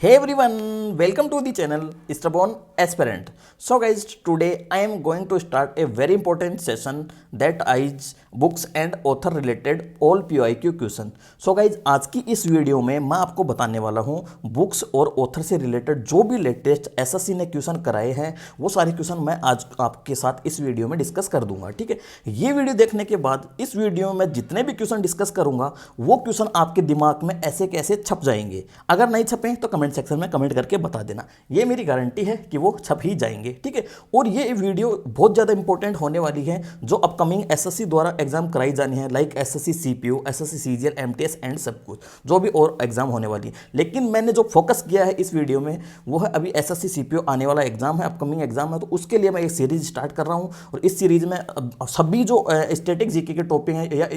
Hey everyone, welcome to the channel Stubborn Aspirant. So guys, today I am going to start a very important session that is books and author related all PYQ question. So guys, आज की इस video में मैं आपको बताने वाला हूँ books और ऑथर से रिलेटेड जो भी लेटेस्ट एसएससी ने क्वेश्चन कराए हैं वो सारे क्वेश्चन मैं आज आपके साथ इस वीडियो में डिस्कस कर दूंगा। ठीक है, ये वीडियो देखने के बाद इस वीडियो में जितने भी क्वेश्चन डिस्कस करूंगा वो क्वेश्चन आपके दिमाग में ऐसे कैसे छप जाएंगे। अगर नहीं छपे तो कमेंट सेक्शन में कमेंट करके बता देना, ये मेरी गारंटी है कि वो छप ही जाएंगे। ठीक है, और ये वीडियो बहुत ज़्यादा इंपॉर्टेंट होने वाली है जो अपकमिंग एसएससी द्वारा एग्जाम कराई जानी है, like SSC CPU, SSC CGL, MTS and सब कुछ जो भी और एग्जाम होने वाली है। लेकिन मैंने जो फोकस किया है इस वीडियो में वो है अभी एसएससी सीपीयू आने वाला एग्जाम है, अपकमिंग एग्जाम है, तो उसके लिए मैं एक सीरीज स्टार्ट कर रहा हूँ। और इस सीरीज में सभी जो स्टैटिक जीके के टॉपिक हैं या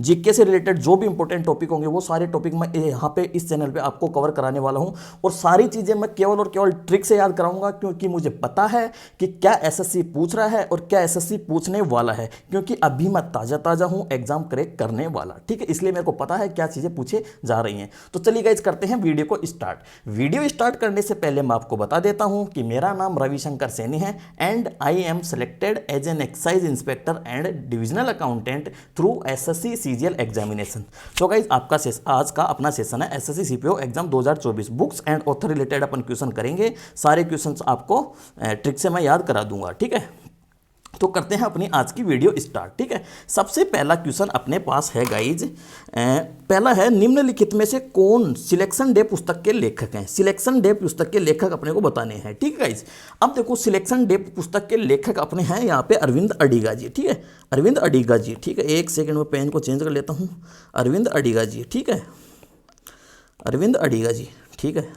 जीके से रिलेटेड जो भी इंपॉर्टेंट टॉपिक होंगे वो सारे टॉपिक मैं यहाँ पे इस चैनल पे आपको कवर कराने वाला हूँ। और सारी चीज़ें मैं केवल और केवल ट्रिक से याद कराऊंगा, क्योंकि मुझे पता है कि क्या एसएससी पूछ रहा है और क्या एसएससी पूछने वाला है, क्योंकि अभी मैं ताज़ा हूँ एग्जाम क्रैक करने वाला। ठीक है, इसलिए मेरे को पता है क्या चीज़ें पूछे जा रही हैं। तो चलिए गाइस, करते हैं वीडियो को स्टार्ट। वीडियो स्टार्ट करने से पहले मैं आपको बता देता हूँ कि मेरा नाम रविशंकर सैनी है and I am selected as an excise inspector and divisional accountant through SSC CGL examination. तो गाइस, आपका आज का अपना सेशन है SSC CPO exam 2024 books and author related अपन क्वेश्चन करेंगे। सारे क्वेश्चंस आपको ट्रिक से मैं याद करा दूंगा। ठीक है, तो करते हैं अपनी आज की वीडियो स्टार्ट। ठीक है, सबसे पहला क्वेश्चन अपने पास है गाइज, पहला है निम्नलिखित में से कौन सिलेक्शन डे पुस्तक के लेखक हैं। सिलेक्शन डे पुस्तक के लेखक अपने को बताने हैं। ठीक है गाइज, अब देखो सिलेक्शन डे पुस्तक के लेखक अपने हैं यहाँ पे अरविंद अडिगा जी। ठीक है, अरविंद अडिगा जी। ठीक है, एक सेकंड में पेन को चेंज कर लेता हूँ। अरविंद अडिगा जी। ठीक है, अरविंद अडिगा जी। ठीक है,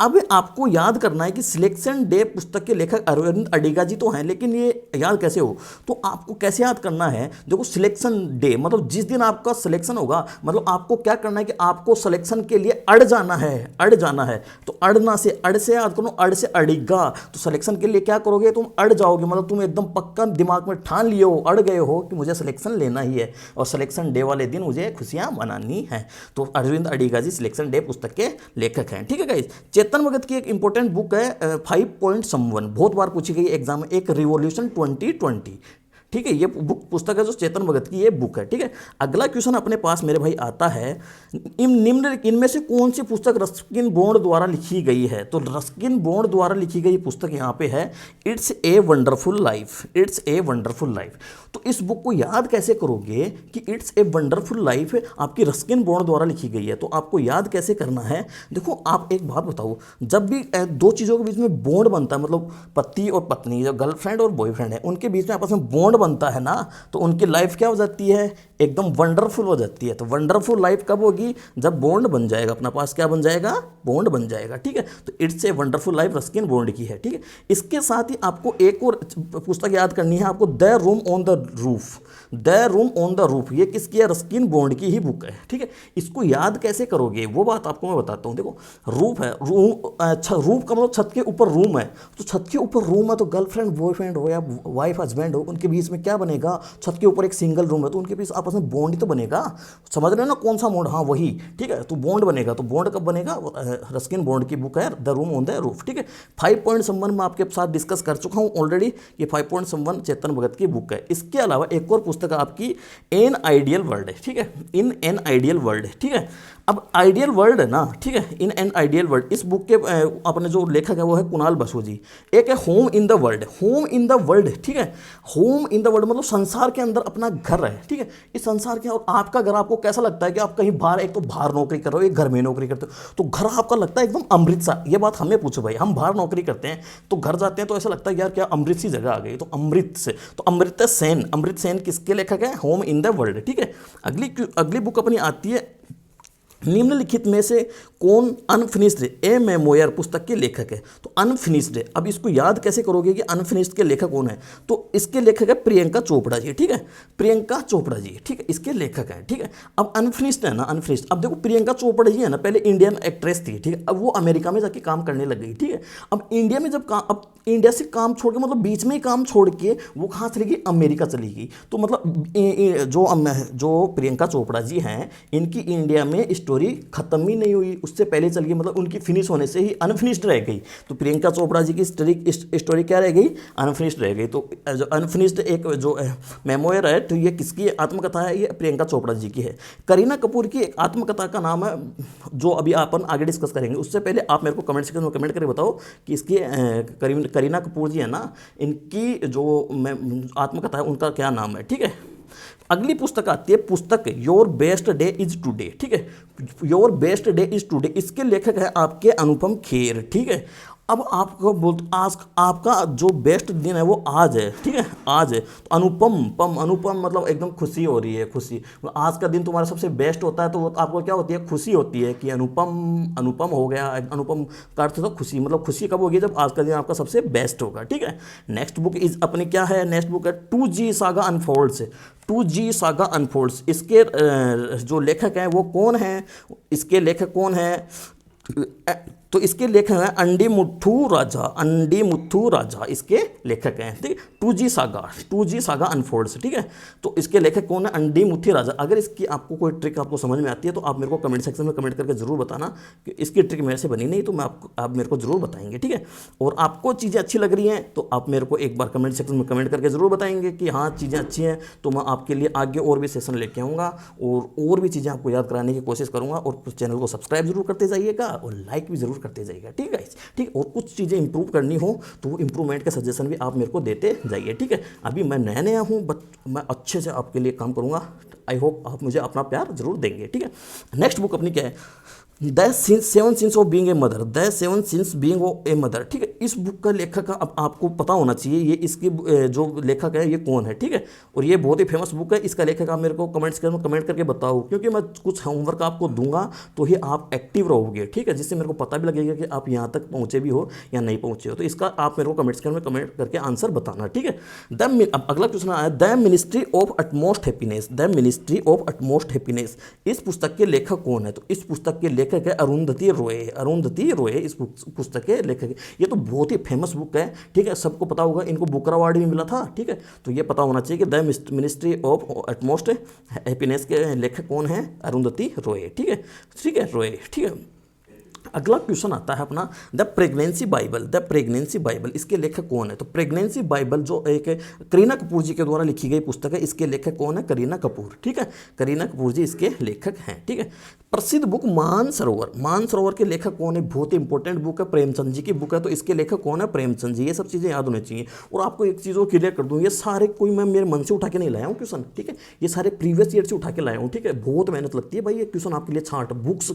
अब आपको याद करना है कि सिलेक्शन डे पुस्तक के लेखक अरविंद अडिगा जी तो हैं, लेकिन ये याद कैसे हो, तो आपको कैसे याद करना है। देखो सिलेक्शन डे मतलब जिस दिन आपका सिलेक्शन होगा, मतलब आपको क्या करना है कि आपको सिलेक्शन के लिए अड़ जाना है, अड़ जाना है। तो अड़ना से अड़ से याद करो, अड़ से अडिगा, तो सिलेक्शन के लिए क्या करोगे, तुम अड़ जाओगे, मतलब तुम एकदम पक्का दिमाग में ठान लिए हो, अड़ गए हो कि मुझे सिलेक्शन लेना ही है और सिलेक्शन डे वाले दिन मुझे खुशियाँ मनानी है। तो अरविंद अडिगा जी सिलेक्शन डे पुस्तक के लेखक हैं। ठीक है गाइस, चेतन भगत की एक इंपॉर्टेंट बुक है 5 पॉइंट समवन, बहुत बार पूछी गई एग्जाम में, एक रिवॉल्यूशन 2020। ठीक है, ये बुक पुस्तक है जो चेतन भगत की ये बुक है। ठीक है, अगला क्वेश्चन अपने पास मेरे भाई आता है, इनमें से कौन सी पुस्तक रस्किन बॉन्ड द्वारा लिखी गई है। तो रस्किन बॉन्ड द्वारा लिखी गई पुस्तक यहाँ पे है it's a wonderful life. It's a wonderful life. तो इस बुक को याद कैसे करोगे कि इट्स ए वंडरफुल लाइफ आपकी रस्किन बॉन्ड द्वारा लिखी गई है, तो आपको याद कैसे करना है। देखो आप एक बात बताओ, जब भी दो चीज़ों के बीच में बॉन्ड बनता है, मतलब पति और पत्नी, जो गर्लफ्रेंड और बॉयफ्रेंड है, उनके बीच में आपस में बॉन्ड बनता है ना, तो उनकी लाइफ क्या हो जाती है, एकदम वंडरफुल हो जाती है। तो वंडरफुल लाइफ कब होगी, जब बॉन्ड बन जाएगा, अपना पास क्या बन जाएगा, बॉन्ड बन जाएगा। ठीक है, तो it's a wonderful life Ruskin bond की है। ठीक है, इसके साथ ही आपको एक और पुस्तक याद करनी है आपको, the room on the roof. The room on the roof ये किसकी है, रस्किन बॉन्ड की ही बुक है। ठीक है, इसको याद कैसे करोगे वो बात आपको मैं बताता हूँ। देखो रूफ है, रूफ का मतलब छत के ऊपर रूम है, तो छत के ऊपर रूम है तो गर्लफ्रेंड बॉयफ्रेंड हो या वाइफ हस्बैंड हो, उनके बीच में क्या बनेगा, छत के ऊपर एक सिंगल रूम है तो उनके बीच आपस में बॉन्ड ही तो बनेगा। समझ रहे हो ना कौन सा बॉन्ड, हाँ वही। ठीक है, तो बॉन्ड बनेगा, तो बॉन्ड कब बनेगा, रस्किन बॉन्ड की बुक है the room on the roof. ठीक है, 5 पॉइंट समवन में आपके साथ डिस्कस कर चुका हूँ ऑलरेडी, ये 5 पॉइंट समवन चेतन भगत की बुक है। इसके अलावा एक और पुस्तक आपकी एन आइडियल वर्ल्ड है। ठीक है, इन एन आइडियल वर्ल्ड है। ठीक है, अब आइडियल वर्ल्ड है ना, ठीक है, इन एन आइडियल वर्ल्ड, इस बुक के अपने जो लेखक है वो है कुणाल बसु जी। एक है home in the world, home in the world. ठीक है, होम इन द वर्ल्ड मतलब संसार के अंदर अपना घर है। ठीक है, इस संसार के, और आपका घर आपको कैसा लगता है कि आप कहीं बाहर, एक तो बाहर नौकरी कर रहे हो, एक घर में नौकरी करते हो, तो घर आपका लगता है एकदम अमृत सा। ये बात हमें पूछो भाई, हम बाहर नौकरी करते हैं तो घर जाते हैं तो ऐसा लगता है यार क्या अमृत सी जगह आ गई, तो अमृत से, तो अमृता सेन, अमृत सेन किसके लेखक है, होम इन द वर्ल्ड। ठीक है, अगली बुक अपनी आती है, निम्नलिखित में से कौन अनफिनिश्ड ए मेमोयर पुस्तक के लेखक है। तो अनफिनिश्ड, अब इसको याद कैसे करोगे कि अनफिनिश्ड के लेखक कौन है, तो इसके लेखक है प्रियंका चोपड़ा जी। ठीक है, प्रियंका चोपड़ा जी। ठीक है, इसके लेखक हैं। ठीक है, अब अनफिनिश्ड है ना, अनफिनिश्ड, अब देखो प्रियंका चोपड़ा जी है ना, पहले इंडियन एक्ट्रेस थी। ठीक है, अब वो अमेरिका में जाके काम करने लग गई। ठीक है, अब इंडिया में जब अब इंडिया से काम छोड़ के, मतलब बीच में ही काम छोड़ के वो कहाँ चली गई, अमेरिका चली गई। तो मतलब जो प्रियंका चोपड़ा जी हैं, इनकी इंडिया में स्टोरी खत्म ही नहीं हुई, उस उससे पहले चल गई, मतलब उनकी फिनिश होने से ही अनफिनिश्ड रह गई। तो प्रियंका चोपड़ा जी की स्टोरी क्या रह गई, अनफिनिश्ड रह गई। तो जो अनफिनिश्ड एक जो मेमोयर है, तो ये किसकी आत्मकथा है, ये प्रियंका चोपड़ा जी की है। करीना कपूर की एक आत्मकथा का नाम है, जो अभी अपन आगे डिस्कस करेंगे। उससे पहले आप मेरे को कमेंट सेक्शन में कमेंट करके बताओ कि इसकी करीना कपूर जी है ना, इनकी जो आत्मकथा है उनका क्या नाम है, ठीक है। अगली पुस्तक आती है, पुस्तक your best day is today, ठीक है। Your best day is today, इसके लेखक है आपके अनुपम खेर, ठीक है। अब आपको आज आपका जो बेस्ट दिन है वो आज है, ठीक है, आज है। तो अनुपम मतलब एकदम खुशी हो रही है, खुशी। आज का दिन तुम्हारा सबसे बेस्ट होता है, तो वो आपको क्या होती है, खुशी होती है कि अनुपम हो गया। अनुपम का अर्थ तो खुशी, मतलब खुशी कब होगी, जब आज का दिन आपका सबसे बेस्ट होगा, ठीक है। नेक्स्ट बुक इज अपनी क्या है, नेक्स्ट बुक है 2G saga unfolds. 2G saga unfolds, इसके जो लेखक हैं वो कौन है, इसके लेखक कौन है, तो इसके लेखक हैं अंडी मुथ्थू राजा इसके लेखक हैं, ठीक है। 2G सागा अनफोल्ड्स, ठीक है। तो इसके लेखक कौन है, अंडी मुथ्थू राजा। अगर इसकी आपको कोई ट्रिक आपको समझ में आती है तो आप मेरे को कमेंट सेक्शन में कमेंट करके जरूर बताना कि इसकी ट्रिक मेरे से बनी नहीं, तो मैं आप मेरे को जरूर बताएंगे, ठीक है। और आपको चीज़ें अच्छी लग रही हैं तो आप मेरे को एक बार कमेंट सेक्शन में कमेंट करके जरूर बताएंगे कि हाँ चीज़ें अच्छी हैं, तो मैं आपके लिए आगे और भी सेशन लेके आऊँगा और भी चीज़ें आपको याद कराने की कोशिश करूँगा। और चैनल को सब्सक्राइब जरूर करते जाइएगा और लाइक भी जरूर करते जाइएगा, ठीक है, ठीक। और कुछ चीज़ें इंप्रूव करनी हो तो वो इंप्रूवमेंट के सजेशन भी आप मेरे को देते जाइए, ठीक है। अभी मैं नया हूँ, बट मैं अच्छे से आपके लिए काम करूँगा। आई होप आप मुझे अपना प्यार जरूर देंगे, ठीक है। नेक्स्ट बुक अपनी क्या है, the 7 since of being a mother, the 7 since being a mother, ठीक है। इस बुक का लेखक अब आपको पता होना चाहिए, ये इसकी जो लेखक है ये कौन है, ठीक है। और ये बहुत ही फेमस बुक है। इसका लेखक आप मेरे को कमेंट करके बताओ, क्योंकि मैं कुछ होमवर्क आपको दूंगा तो ही आप एक्टिव रहोगे, ठीक है, जिससे मेरे को पता भी लगेगा कि आप यहाँ तक पहुँचे भी हो या नहीं पहुँचे हो। तो इसका आप मेरे को कमेंट करके आंसर बताना, ठीक है। अब अगला क्वेश्चन आया, the ministry of utmost happiness, the ministry of utmost happiness, इस पुस्तक के लेखक कौन है, तो इस पुस्तक के लेखक है अरुंधति रॉय इस पुस्तक के लेखक है। ये तो बहुत ही फेमस बुक है, ठीक है, सबको पता होगा, इनको बुकर अवार्ड भी मिला था, ठीक है। तो ये पता होना चाहिए कि the ministry of utmost happiness के लेखक कौन है, अरुंधति रॉय, ठीक है, रॉय, ठीक है। अगला क्वेश्चन आता है अपना, द प्रेगनेंसी बाइबल, इसके लेखक कौन है, तो प्रेगनेंसी बाइबल जो एक करीना कपूर जी के द्वारा लिखी गई पुस्तक है, इसके लेखक कौन है, करीना कपूर, ठीक है, करीना कपूर जी इसके लेखक हैं, ठीक है। प्रसिद्ध बुक मानसरोवर के लेखक कौन है, बहुत ही इंपॉर्टेंट बुक है, प्रेमचंद जी की बुक है, तो इसके लेखक कौन है, प्रेमचंद जी। ये सब चीज़ें याद होनी चाहिए। और आपको एक चीज़ और क्लियर कर दूँ, ये सारे कोई मैं मेरे मन से उठा के नहीं लाया हूँ क्वेश्चन, ठीक है, ये सारे प्रीवियस ईयर से उठा के लाया हूँ, ठीक है। बहुत मेहनत लगती है भाई ये क्वेश्चन आपके लिए बुक्स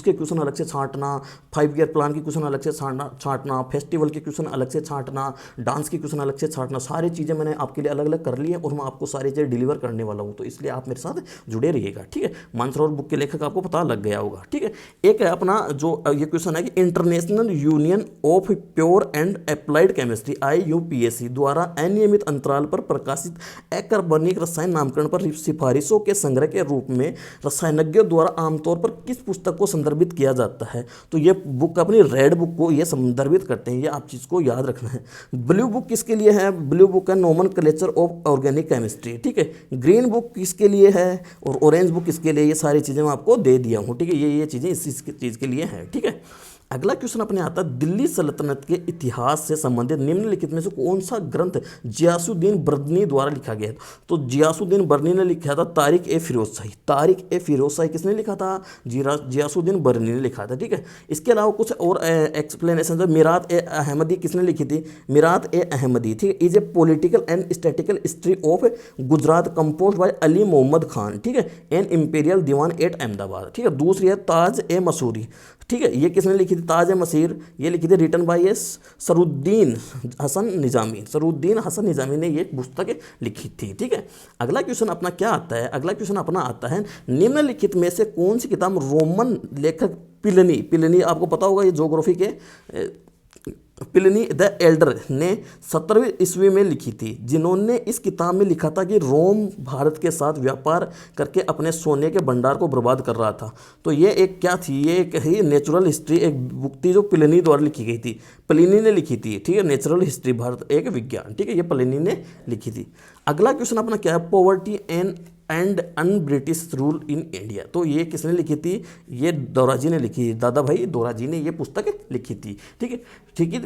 के क्वेश्चन अलग से छांटना, 5 ईयर प्लान की क्वेश्चन अलग से छांटना, फेस्टिवल के क्वेश्चन अलग से छांटना, डांस की क्वेश्चन अलग से छांटना, सारी चीज़ें मैंने आपके लिए अलग अलग कर ली है और मैं आपको सारी चीज़ें डिलीवर करने वाला हूँ। तो इसलिए आप मेरे साथ जुड़े रहिएगा, ठीक है। मानसरोवर बुक के लेखक आपको पता लग गया होगा, ठीक है। एक है अपना जो ये क्वेश्चन है कि international union of pure and applied chemistry IUPAC द्वारा अनियमित अंतराल पर प्रकाशित अकार्बनिक रसायन नामकरण पर सिफारिशों के संग्रह के रूप में रसायनज्ञों द्वारा आमतौर पर किस पुस्तक को संदर्भित किया जाता है, तो ये बुक अपनी रेड बुक को ये संदर्भित करते हैं, ये आप चीज़ को याद रखना है। ब्लू बुक किसके लिए है, ब्लू बुक है नोमेनक्लेचर ऑफ ऑर्गेनिक केमिस्ट्री, ठीक है। ग्रीन बुक किसके लिए है और ऑरेंज बुक किसके लिए, ये सारी चीज़ें मैं आपको दे दिया हूँ, ठीक है। ये चीज़ें इस चीज़ के लिए हैं, ठीक है। अगला क्वेश्चन अपने आता है, दिल्ली सल्तनत के इतिहास से संबंधित निम्नलिखित में से कौन सा ग्रंथ जियासुद्दीन बर्नी द्वारा लिखा गया है, तो जियासुद्दीन बर्नी ने लिखा था तारिक-ए-फिरोज़शाही किसने लिखा था, जियासुद्दीन बर्नी ने लिखा था, ठीक है। इसके अलावा कुछ और एक्सप्लेनेशन, मीरात-ए-अहमदी किसने लिखी थी, मीरात-ए-अहमदी, ठीक है, is a political and statical history of Gujarat composed by Ali Mohammad Khan, ठीक है, an imperial diwan at Ahmedabad, ठीक है। दूसरी है ताज-ए-मसूरी, ठीक है, ये किसने लिखी थी, ताज-ए-मसीर, ये लिखी थी रिटन बाय एस सरुद्दीन हसन निज़ामी ने ये पुस्तक लिखी थी, ठीक है। अगला क्वेश्चन अपना क्या आता है, अगला क्वेश्चन अपना आता है, निम्नलिखित में से कौन सी किताब रोमन लेखक पिलिनी आपको पता होगा, ये ज्योग्राफी के प्लिनी द एल्डर ने 17वीं ईस्वी में लिखी थी, जिन्होंने इस किताब में लिखा था कि रोम भारत के साथ व्यापार करके अपने सोने के भंडार को बर्बाद कर रहा था। तो ये एक क्या थी, ये एक ही नेचुरल हिस्ट्री एक बुक थी जो प्लिनी द्वारा लिखी गई थी, प्लिनी ने लिखी थी, ठीक है। नेचुरल हिस्ट्री भारत एक विज्ञान, ठीक है, ये प्लिनी ने लिखी थी। अगला क्वेश्चन अपना क्या है, poverty and and un British rule in India. तो ये किसने लिखी थी? ये दोराजी ने लिखी, दादा भाई दोराजी ने ये पुस्तक लिखी थी। ठीक है, ठीक है।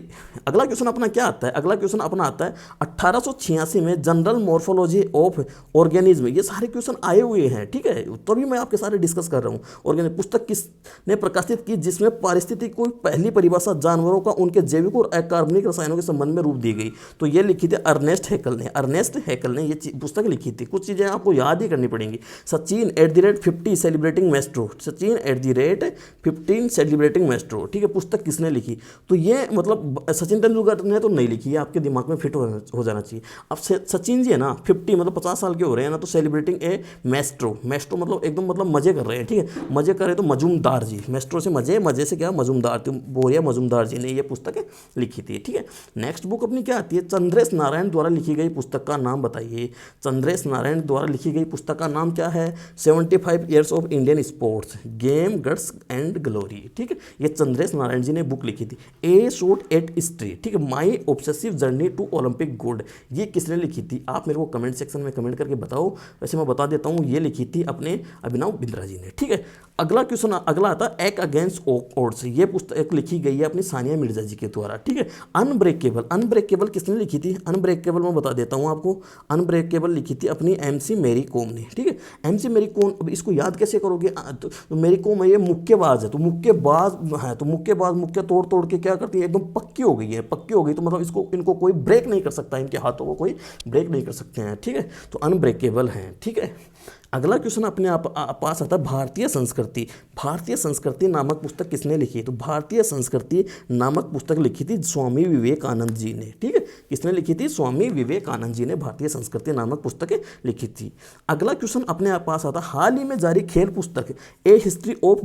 अगला क्वेश्चन अपना क्या आता है? अगला क्वेश्चन अपना आता है 1886 में जनरल मॉर्फोलॉजी ऑफ ऑर्गेनिज्म। ये सारे क्वेश्चन आए हुए हैं, ठीक है, तभी मैं आपके सारे डिस्कस कर रहा हूँ। ऑर्गेनिज्म पुस्तक किसने प्रकाशित की जिसमें पारिस्थितिकी को पहली परिभाषा जानवरों का उनके जैविक और अकार्बनिक रसायनों के संबंध में रूप दी गई? तो ये लिखी थी अर्नेस्ट हैकल ने। अर्नेस्ट हैकल ने ये पुस्तक लिखी थी। कुछ चीज़ें आपको याद ही करनी पड़ेंगी। Sachin @50 celebrating Maestro, Sachin @15 celebrating Maestro, ठीक है, पुस्तक किसने लिखी? तो ये मतलब सचिन तेंदुलकर ने तो नहीं लिखी है, आपके दिमाग में फिट हो जाना चाहिए। अब सचिन जी है ना 50 मतलब 50 साल के हो रहे हैं ना, तो सेलिब्रेटिंग ए मैस्ट्रो, मैस्ट्रो मतलब एकदम मतलब मजे कर रहे हैं, ठीक है, मजे कर रहे तो मजूमदार जी, मैस्ट्रो से मजे, मजे से क्या मजूमदार, तो बोरिया मजूमदार जी ने ये पुस्तक लिखी थी। ठीक है, नेक्स्ट बुक अपनी क्या आती है? चंद्रेश नारायण द्वारा लिखी गई पुस्तक का नाम बताइए। चंद्रेश नारायण द्वारा लिखी गई पुस्तक का नाम क्या है? 75 years of Indian sports, game, guts and glory. ठीक है, ये चंद्रेश नारायण जी ने बुक लिखी थी। ए शॉट एट हिस्ट्री, ठीक है, my obsessive journey to Olympic gold, ये किसने लिखी थी? आप मेरे को कमेंट सेक्शन में कमेंट करके बताओ। वैसे मैं बता देता हूँ, ये लिखी थी अपने अभिनव बिंद्रा जी ने। ठीक है, अगला क्वेश्चन अगला आता है एक अगेंस्ट ओड्स, ये पुस्तक लिखी गई है अपनी सानिया मिर्जा जी के द्वारा। ठीक है, अनब्रेकेबल, अनब्रेकेबल किसने लिखी थी? अनब्रेकेबल मैं बता देता हूँ आपको, अनब्रेकेबल लिखी थी अपनी MC मेरी कॉम ने। ठीक है, MC मेरी कॉम, अब इसको याद कैसे करोगे? तो मेरी कॉम है, ये मुक्केबाज है, तो मुक्केबाज है, तो मुक्केबाज मुक्के तोड़ तोड़ के क्या करती है, एकदम पक्की हो गई है, पक्की हो गई, तो मतलब इसको इनको कोई ब्रेक नहीं कर सकता, इनके हाथों को कोई ब्रेक नहीं कर सकते हैं। ठीक है, तो अनब्रेकेबल हैं। ठीक है, अगला क्वेश्चन अपने आप पास आता है भारतीय संस्कृति। भारतीय संस्कृति नामक पुस्तक किसने लिखी? तो भारतीय संस्कृति नामक पुस्तक लिखी थी स्वामी विवेकानंद जी ने। ठीक है, किसने लिखी थी? स्वामी विवेकानंद जी ने भारतीय संस्कृति नामक पुस्तक लिखी थी। अगला क्वेश्चन अपने आप पास आता है हाल ही में जारी खेल पुस्तक a history of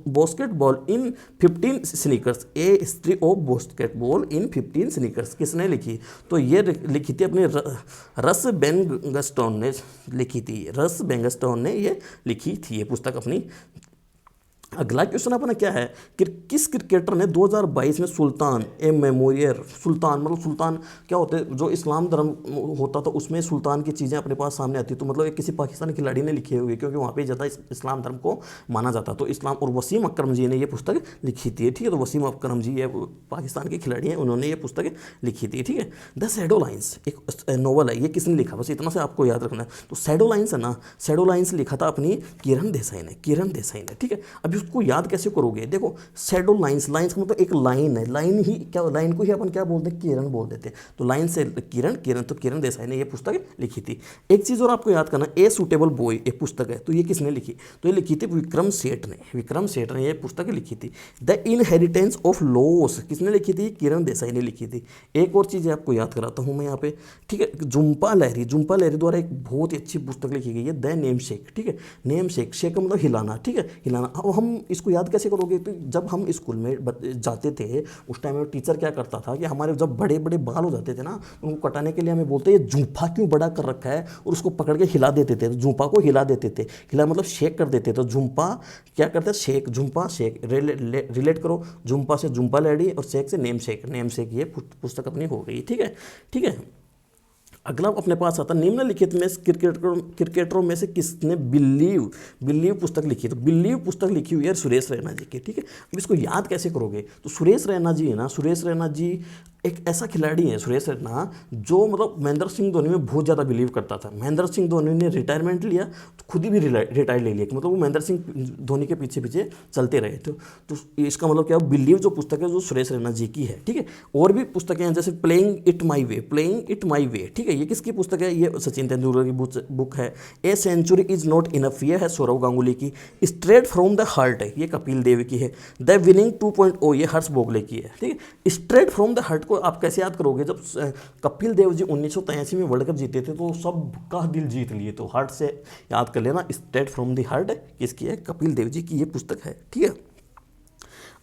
basketball in 15 sneakers, a history of basketball in 15 sneakers किसने लिखी? तो ये लिखी थी अपने रस बेंगस्टोन ने लिखी थी, रस बेंगस्टोन ने ये लिखी थी ये पुस्तक अपनी। अगला क्वेश्चन अपना क्या है कि किस क्रिकेटर ने 2022 में सुल्तान ए मेमोरियल, सुल्तान मतलब सुल्तान क्या होते हैं, जो इस्लाम धर्म होता था उसमें सुल्तान की चीज़ें अपने पास सामने आती, तो मतलब एक किसी पाकिस्तानी खिलाड़ी ने लिखे हुए, क्योंकि वहाँ पे ज़्यादा इस्लाम धर्म को माना जाता, तो इस्लाम, और वसीम अकरम जी ने ये पुस्तक लिखी थी। ठीक है, तो वसीम अकरम जी ये पाकिस्तान के खिलाड़ी हैं, उन्होंने ये पुस्तक लिखी थी। ठीक है, द शैडो लाइन्स एक नॉवल है, ये किसने लिखा? बस इतना से आपको याद रखना है। तो शैडो लाइन्स है ना, शैडो लाइन्स लिखा था अपनी किरण देसाई ने, किरण देसाई ने। ठीक है, अभी उसको याद कैसे करोगे? देखो शैडो लाइन्स, लाइन्स का मतलब एक लाइन है, लाइन ही क्या, लाइन को ही अपन क्या बोलते हैं? किरण बोल देते हैं, तो लाइन से किरण, किरण, तो किरण देसाई ने ये पुस्तक लिखी थी। एक चीज़ और आपको याद करना, ए सूटेबल बॉय एक पुस्तक है, तो ये किसने लिखी? तो ये लिखी थी विक्रम सेठ ने, विक्रम सेठ ने ये पुस्तक लिखी थी। द इनहेरिटेंस ऑफ लॉस किसने लिखी थी? किरण देसाई ने लिखी थी। एक और चीज़ आपको याद कराता हूँ मैं यहाँ पे, ठीक है, झुम्पा लहरी, झुम्पा लहरी द्वारा एक बहुत ही अच्छी पुस्तक लिखी गई है, द नेम शेक। ठीक है, नेम शेक, शेक का मतलब हिलाना। ठीक है, हिलाना। अब हम इसको याद कैसे करोगे? तो जब हम स्कूल में जाते थे उस टाइम में टीचर क्या करता था कि हमारे जब बड़े बड़े बाल हो जाते थे ना, उनको कटाने के लिए हमें बोलते ये झूंपा क्यों बड़ा कर रखा है, और उसको पकड़ के हिला देते थे, तो झूंपा को हिला देते थे, हिला मतलब शेक कर देते थे, तो झूंपा क्या करते? शेक, झूंपा शेक, रिलेट करो, झूंपा से झूंपा लहरी और शेक से नेम शेक, नेम शेक, ये पुस्तक अपनी हो गई। ठीक है, ठीक है। अगला अपने पास आता निम्नलिखित में क्रिकेटरों में से किसने बिलीव पुस्तक लिखी? तो बिलीव पुस्तक लिखी हुई है सुरेश रैना जी की। ठीक है, अब इसको याद कैसे करोगे? तो सुरेश रैना जी है ना, सुरेश रैना जी एक ऐसा खिलाड़ी है सुरेश रैना, जो मतलब महेंद्र सिंह धोनी में बहुत ज़्यादा बिलीव करता था। महेंद्र सिंह धोनी ने रिटायरमेंट लिया तो खुद ही भी रिटायर ले लिया, कि मतलब वो महेंद्र सिंह धोनी के पीछे पीछे चलते रहे। तो इसका मतलब क्या, बिलीव जो पुस्तक है जो सुरेश रैना जी की है। ठीक है, और भी पुस्तकें हैं जैसे playing it my way, playing it my way. ठीक है, ये किसकी पुस्तक है? ये सचिन तेंदुलकर की बुक है। A century is not enough, ये है सौरव गांगुली की। स्ट्रेट फ्रॉम द हार्ट है, ये कपिल देव की है। द विनिंग 2.0, ये हर्ष भोगले की है। ठीक है, स्ट्रेट फ्रॉम द हार्ट को आप कैसे याद करोगे? जब कपिल देव जी 1983 में वर्ल्ड कप जीते थे तो सबका दिल जीत लिए, तो हार्ट से याद कर लेना। स्ट्रेट फ्रॉम द हार्ट किसकी है? कपिल देव जी की ये पुस्तक है। ठीक है,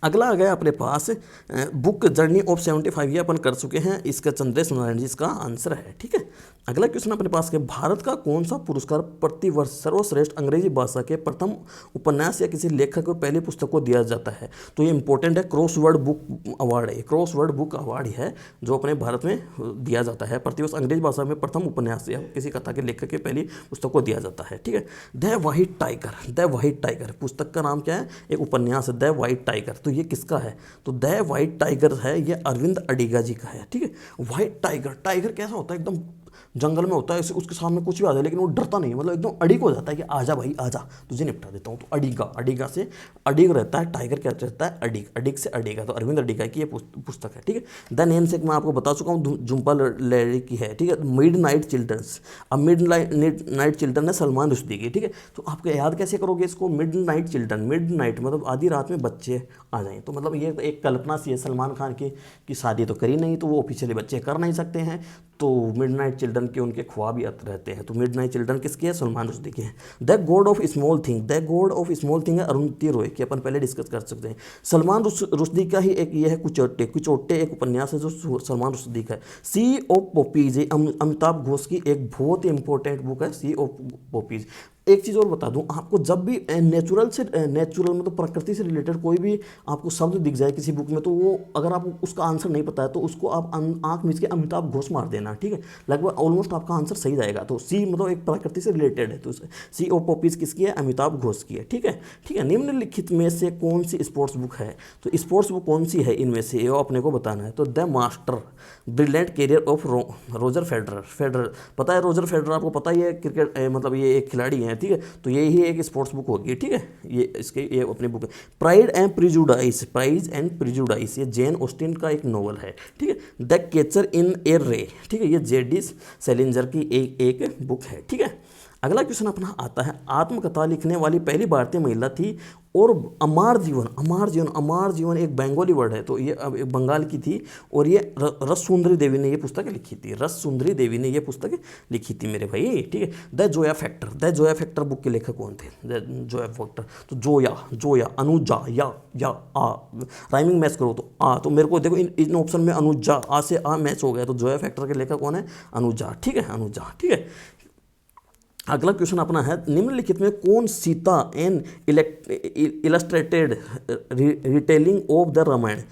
अगला आ गया अपने पास बुक जर्नी ऑफ 75, ये अपन कर चुके हैं, इसका चंद्रेश नारायण जी इसका आंसर है। ठीक है, अगला क्वेश्चन अपने पास है, भारत का कौन सा पुरस्कार प्रतिवर्ष सर्वश्रेष्ठ अंग्रेजी भाषा के प्रथम उपन्यास या किसी लेखक को पहली पुस्तक को दिया जाता है? तो ये इंपॉर्टेंट है, क्रॉसवर्ड बुक अवार्ड है, क्रॉसवर्ड बुक अवार्ड है जो अपने भारत में दिया जाता है, प्रतिवर्ष अंग्रेजी भाषा में प्रथम उपन्यास या किसी कथा के लेखक के पहली पुस्तक को दिया जाता है। ठीक है, the white tiger, the white tiger पुस्तक का नाम क्या है? एक उपन्यास है द व्हाइट टाइगर। तो ये किसका है? तो द व्हाइट टाइगर है, ये अरविंद अडिगा जी का है। ठीक है, व्हाइट टाइगर, टाइगर कैसा होता है? एकदम जंगल में होता है, उसके सामने कुछ भी आ जाए लेकिन वो डरता नहीं है, मतलब एकदम अड़िग हो जाता है कि आजा भाई आजा, तुझे निपटा देता हूँ। तो अडिगा, अडिगा से अडिग रहता है, टाइगर क्या रहता है? अडिग, अडिग से अडिगा। तो अरविंद अडिगा की ये पुस्तक है। ठीक है, द नेम से मैं आपको बता चुका हूँ, झुम्पा लहरी की है। ठीक है, मिड नाइट चिल्ड्रंस, अब मिड नाइट चिल्ड्रन है सलमान रुश्दी की। ठीक है, तो आप याद कैसे करोगे इसको? Mid night children, mid night मतलब आधी रात में बच्चे आ जाएं, तो मतलब ये एक कल्पना सी है सलमान खान की शादी तो करी नहीं, तो वो ऑफिशियली बच्चे कर नहीं सकते हैं, तो मिडनाइट चिल्ड्रन के उनके ख्वाब याद रहते हैं। तो मिडनाइट चिल्ड्रन किसके है? सलमान रुश्दी के हैं। The God of small thing, the God of small thing है अरुंधति रॉय की, अपन पहले डिस्कस कर सकते हैं। सलमान रुश्दी का ही एक ये है कुचोटे, कुचोटे एक उपन्यास है जो सलमान रुश्दी का है। सी ऑफ पॉपीज, अमिताभ घोष की एक बहुत ही इंपॉर्टेंट बुक है सी ऑफ पॉपीज। एक चीज़ और बता दूं आपको, जब भी नेचुरल मतलब प्रकृति से रिलेटेड कोई भी आपको शब्द दिख जाए किसी बुक में, तो वो अगर आपको उसका आंसर नहीं पता है तो उसको आप आंख मीच के अमिताभ घोष मार देना। ठीक है, लगभग ऑलमोस्ट आपका आंसर सही जाएगा। तो सी मतलब एक प्रकृति से रिलेटेड है, तो सी ऑफ पॉपीज किसकी है? अमिताभ घोष की है। ठीक है, ठीक है, निम्नलिखित में से कौन सी स्पोर्ट्स बुक है? तो स्पोर्ट्स बुक कौन सी है इनमें से, ये अपने को बताना है। तो the master brilliant carrier of Roger Federer, पता है रोजर फेडरर आपको पता ही है, क्रिकेट मतलब ये एक खिलाड़ी है। ठीक है, तो ये ही एक स्पोर्ट्स बुक होगी। ठीक है, ये इसके ये अपनी बुक है। प्राइड एंड प्रिजुडाइस, ये जेन ऑस्टिन का एक नॉवल है। ठीक है, द कैचर इन ए रे, ठीक है, ये जेडी सेलिंजर की एक बुक है। ठीक है, अगला क्वेश्चन अपना आता है, आत्मकथा लिखने वाली पहली भारतीय महिला थी और अमार जीवन एक बंगाली वर्ड है, तो ये अब बंगाल की थी, और ये रस सुंदरी देवी ने ये पुस्तक लिखी थी, रस सुंदरी देवी ने ये पुस्तक लिखी थी मेरे भाई। ठीक है, द जोया फैक्टर बुक के लेखक कौन थे? द जोया फैक्टर, तो जोया अनुजा या आ, राइमिंग मैच करो तो आ, तो मेरे को देखो इन ऑप्शन में अनुजा, आ से आ मैच हो गया, तो जोया फैक्टर के लेखक कौन है? अनुजा। ठीक है, अनुजा। ठीक है, अगला क्वेश्चन अपना है, निम्नलिखित में कौन Sita an illustrated retelling of the Ramayana,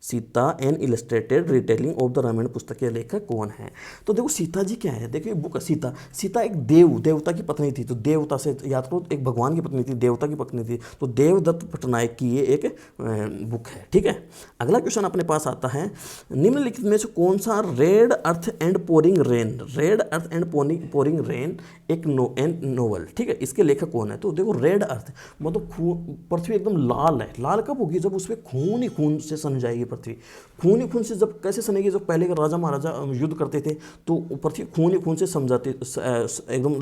Sita an illustrated retelling of the Ramayana पुस्तक के लेखक कौन है? तो देखो सीता जी क्या है, देखिए बुक सीता एक देवता की पत्नी थी, तो देवता से याद करो, एक भगवान की पत्नी थी, देवता की पत्नी थी, तो देवदत्त पटनायक की ये एक बुक है। ठीक है, अगला क्वेश्चन अपने पास आता है, निम्नलिखित में से कौन सा red earth and pouring rain एक नोवेल, ठीक है, इसके लेखक कौन है? तो देखो रेड अर्थ मतलब पृथ्वी एकदम लाल है, लाल कब होगी? जब उसमें खून ही खून से सन जाएगी पृथ्वी, खून ही खून से जब कैसे सनेगी? जब पहले के राजा महाराजा युद्ध करते थे तो पृथ्वी खून ही खून से सम जाती, एकदम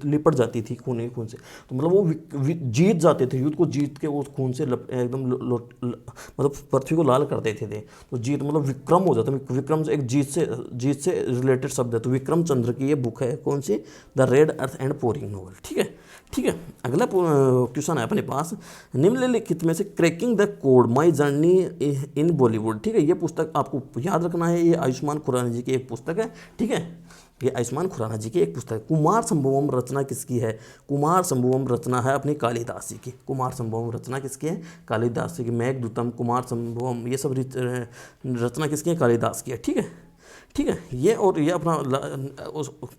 लिपट जाती थी खून ही खून से, तो मतलब वो जीत जाते थे, युद्ध को जीत के उस खून से एकदम मतलब पृथ्वी को लाल कर देते थे, तो जीत मतलब विक्रम हो जाता है। विक्रम से एक जीत से रिलेटेड शब्द है, तो विक्रम चंद्र की ये बुक है कौन सी? The red earth and pouring novel. ठीक है, ठीक है, अगला क्वेश्चन है अपने पास, निम्नलिखित में से cracking the code my journey in Bollywood, ठीक है, ये पुस्तक आपको याद रखना है, ये आयुष्मान खुराना जी की एक पुस्तक है। ठीक है, ये आयुष्मान खुराना जी की एक पुस्तक है। कुमार संभवम रचना किसकी है? कुमार संभवम रचना है अपनी कालिदास जी की। कुमार संभवम रचना किसकी है? कालिदास जी की। मेघदूतम, कुमार संभवम, ये सब रचना किसकी है? कालिदास की है। ठीक है, ठीक है, ये और ये अपना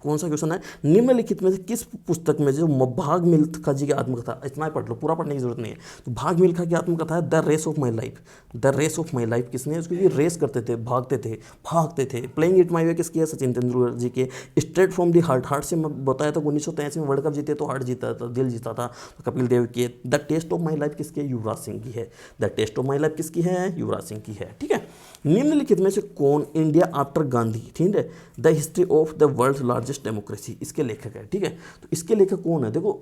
कौन सा क्वेश्चन है, निम्नलिखित में से किस पुस्तक में जो भाग मिल्खा जी की आत्मकथा, इतना ही पढ़ लो, पूरा पढ़ने की जरूरत नहीं है। तो भाग मिल्खा की आत्मकथा है the race of my life. The race of my life किसने? उसकी रेस करते थे, भागते थे। प्लेइंग इट माई वे किसकी है? सचिन तेंदुलकर जी के। स्ट्रेट फ्रॉम दी हार्ट से मैं बताया था 1983 में वर्ल्ड कप जीते तो हार्ट जीता था, दिल जीता था, तो कपिल देव की। The test of my life किसकी है? युवराज सिंह की है। The test of my life किसकी है? युवराज सिंह की है। ठीक है, निम्नलिखित में से कौन इंडिया आफ्टर गांधी, ठीक है, the history of the world largest democracy, इसके लेखक है। ठीक है, तो इसके लेखक कौन है? देखो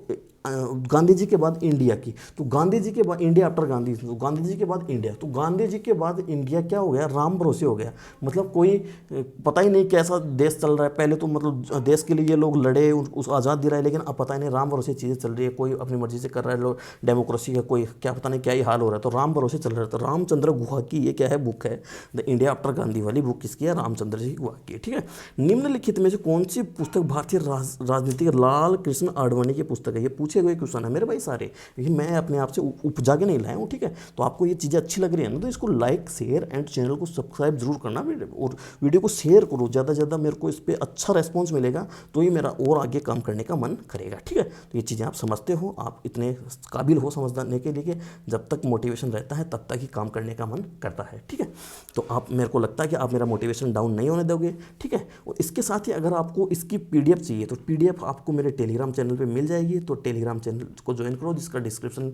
गांधी जी के बाद इंडिया की, तो गांधी जी के बाद इंडिया आफ्टर गांधी, तो गांधी जी के बाद इंडिया, तो गांधी जी के बाद इंडिया क्या हो गया, राम भरोसे हो गया। मतलब कोई पता ही नहीं कैसा देश चल रहा है। पहले तो मतलब देश के लिए ये लोग लड़े, उस आज़ाद दिलाए, लेकिन अब पता ही नहीं राम भरोसे चीज़ें चल रही है, कोई अपनी मर्जी से कर रहा है, लोग डेमोक्रेसी का कोई क्या पता नहीं क्या ही हाल हो रहा है, तो राम भरोसे चल रहा है। तो रामचंद्र गुहा की ये क्या है, बुक है, द इंडिया आफ्टर गांधी वाली बुक किसकी है, रामचंद्र जी गुहा की है। ठीक है, निम्नलिखित में से कौन सी पुस्तक भारतीय राजनीति के लाल कृष्ण आडवाणी की पुस्तक है, ये पूछे हुए क्वेश्चन है मेरे भाई सारे, ये मैं अपने आप से उपजा के नहीं लाया हूँ। ठीक है, तो आपको ये चीज़ें अच्छी लग रही है ना, तो इसको लाइक शेयर एंड चैनल को सब्सक्राइब जरूर करना, और वीडियो को शेयर करो ज़्यादा से ज़्यादा, मेरे को इस पर अच्छा रेस्पॉन्स मिलेगा तो ही मेरा और आगे काम करने का मन करेगा। ठीक है, तो ये चीज़ें आप समझते हो, आप इतने काबिल हो समझने के लिए कि जब तक मोटिवेशन रहता है तब तक ही काम करने का मन करता है। ठीक है, तो आप, मेरे को लगता है कि आप मेरा मोटिवेशन डाउन नहीं होने दोगे। ठीक है, और इसके साथ ही अगर आपको इसकी PDF चाहिए तो PDF आपको मेरे टेलीग्राम चैनल पे मिल जाएगी, तो टेलीग्राम चैनल को ज्वाइन करो, जिसका डिस्क्रिप्शन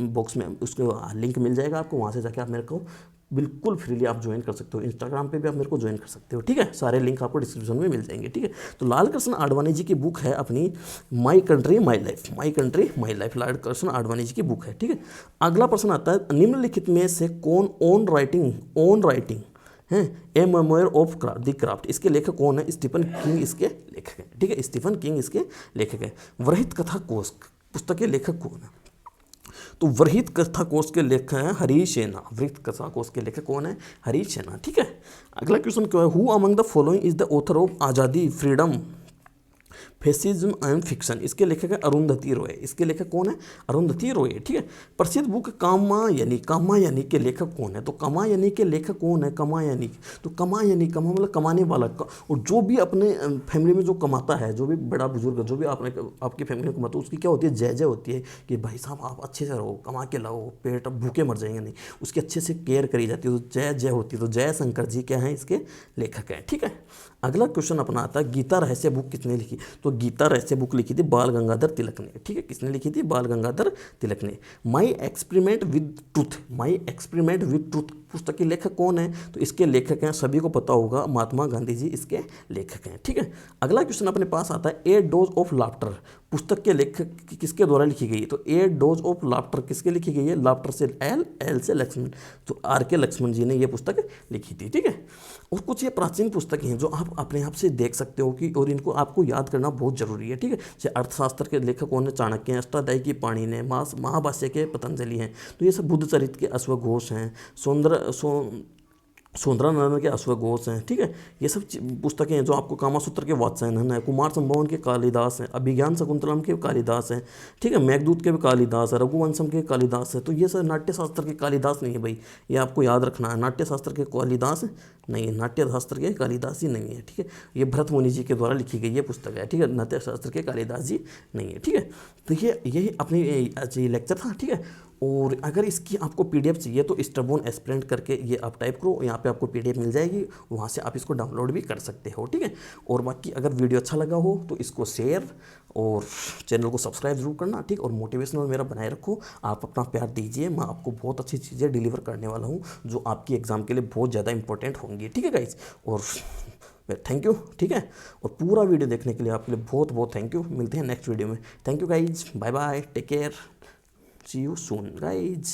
बॉक्स में उसको लिंक मिल जाएगा आपको, वहाँ से जाके आप मेरे को बिल्कुल फ्रीली आप ज्वाइन कर सकते हो। इंस्टाग्राम पे भी आप मेरे को ज्वाइन कर सकते हो। ठीक है, सारे लिंक आपको डिस्क्रिप्शन में मिल जाएंगे। ठीक है, तो लाल कृष्ण आडवाणी जी की बुक है अपनी my country my life, my country my life, Lal Krishna Advani ji की बुक है। ठीक है, अगला प्रश्न आता है, निम्नलिखित में से कौन ओन राइटिंग हैं ए मेमोयर ऑफ द क्राफ्ट, इसके लेखक कौन है, स्टीफन किंग इसके लेखक हैं। ठीक है, स्टीफन किंग इसके लेखक हैं। वृहत कथा कोश पुस्तक के लेखक कौन है, तो वृहत कथा कोश के लेखक हैं हरीश सेना। वृहत कथा कोश के लेखक कौन है, हरीश सेना। ठीक है, अगला क्वेश्चन क्या है, who among the following is the author of आज़ादी, फ्रीडम, फेसिज्म एंड फिक्शन, इसके लेखक है अरुंधति रॉय। इसके लेखक कौन है, अरुंधति रॉय। ठीक है, प्रसिद्ध बुक कामायनी के लेखक कौन है, तो कामायनी के लेखक कौन है, कामायनी, तो कामायनी, कमा मतलब कमाने वाला, और जो भी अपने फैमिली में जो कमाता है, जो भी बड़ा बुजुर्ग, जो भी आपकी फैमिली में कमाता है, उसकी क्या होती है, जय जय होती है कि भाई साहब आप अच्छे से रहो, कमा के लाओ, पेट अब भूखे मर जाएंगे नहीं, उसकी अच्छे से केयर करी जाती है, तो जय जय होती है। तो जयशंकर जी क्या हैं, इसके लेखक हैं। ठीक है, अगला क्वेश्चन अपना आता है, गीता रहस्य बुक किसने लिखी, तो गीता रहस्य बुक लिखी थी बाल गंगाधर तिलक ने। ठीक है, किसने लिखी थी, बाल गंगाधर तिलक ने। माई एक्सपेरिमेंट विद ट्रूथ पुस्तक के लेखक कौन है, तो इसके लेखक हैं, सभी को पता होगा, महात्मा गांधी जी इसके लेखक हैं। ठीक है, अगला क्वेश्चन अपने पास आता है, ए डोज ऑफ लाफ्टर पुस्तक के लेखक किसके द्वारा लिखी गई, तो ए डोज ऑफ लाफ्टर किसके लिखी गई है, लाफ्टर से एल से लक्ष्मण, तो RK लक्ष्मण जी ने ये पुस्तक लिखी थी। ठीक है, और कुछ ये प्राचीन पुस्तकें हैं जो आप अपने आप से देख सकते हो कि, और इनको आपको याद करना बहुत जरूरी है। ठीक है, जैसे अर्थशास्त्र के लेखक कौन है, चाणक्य हैं, अष्टाध्यायी की पाणिनि ने, महाभाष्य के पतंजलि हैं, तो ये सब बुद्ध चरित्र के अश्वघोष हैं, सुंदरानंद के अश्वघोष हैं। ठीक है, ये सब पुस्तकें हैं जो आपको, कामासूत्र के वात्स्यायन है, कुमार संभवन के कालिदास हैं, अभिज्ञान शकुंतलम के कालिदास हैं। ठीक है, मेघदूत के भी कालिदास है, रघुवंशम के कालिदास है। तो ये सब नाट्यशास्त्र के कालिदास नहीं है भाई, ये आपको याद रखना है, नाट्यशास्त्र के कालिदास नहीं है, नाट्यशास्त्र के कालिदास ही नहीं है। ठीक है, ये भरत मुनि जी के द्वारा लिखी गई ये पुस्तक है। ठीक है, नाट्यशास्त्र के कालिदास जी नहीं है। ठीक है, तो यही अपनी लेक्चर था। ठीक है, और अगर इसकी आपको PDF चाहिए तो स्टबोन एस्पिरेंट करके ये आप टाइप करो, यहाँ पे आपको PDF मिल जाएगी, वहाँ से आप इसको डाउनलोड भी कर सकते हो। ठीक है, और बाकी अगर वीडियो अच्छा लगा हो तो इसको शेयर और चैनल को सब्सक्राइब जरूर करना। ठीक, और मोटिवेशनल मेरा बनाए रखो, आप अपना प्यार दीजिए, मैं आपको बहुत अच्छी चीज़ें डिलीवर करने वाला हूँ जो आपकी एग्ज़ाम के लिए बहुत ज़्यादा इंपॉर्टेंट होंगी। ठीक है गाइज, और थैंक यू। ठीक है, और पूरा वीडियो देखने के लिए आपके लिए बहुत बहुत थैंक यू। मिलते हैं नेक्स्ट वीडियो में। Thank you guys, bye bye, take care, see you soon guys.